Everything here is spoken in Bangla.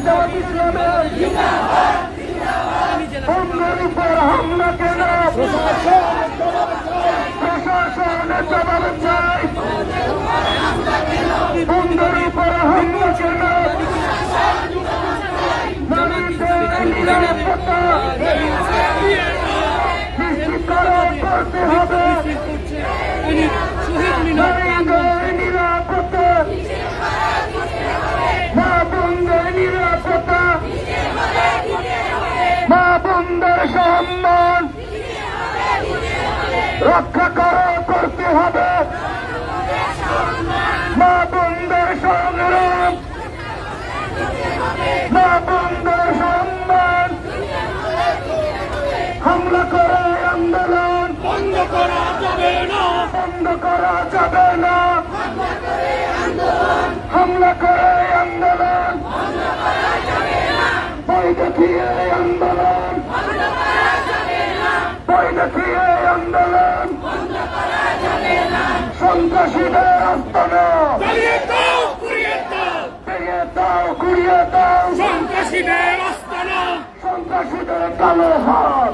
জামাত ইসলামের বন্ধের উপর হামলা কেন? প্রশাসনের জবাব চাই। বন্ধের উপর হামলা কেন? মানুষের নিরাপত্তা নিশ্চিতকরণ করতে হবে। নারীদের নিরাপত্তা, মা বোনদের নিরাপত্তা, মা বোনদের সম্মান রক্ষা করতে হবে। মা বোনদের সংগ্রাম, মা বোনদের সম্মান, হামলা করে আন্দোলন বন্ধ করা যাবে না, বন্ধ করা যাবে না। হামলা করে আন্দোলন বই দেখিয়ে আন্দোলন, বই দেখিয়ে আন্দোলন সন্ত্রাসীদের আস্তানা ফিরিয়ে দাও, ঘুরিয়ে দাও সন্ত্রাসীদের আস্তানা, সন্ত্রাসীদের কালো হাত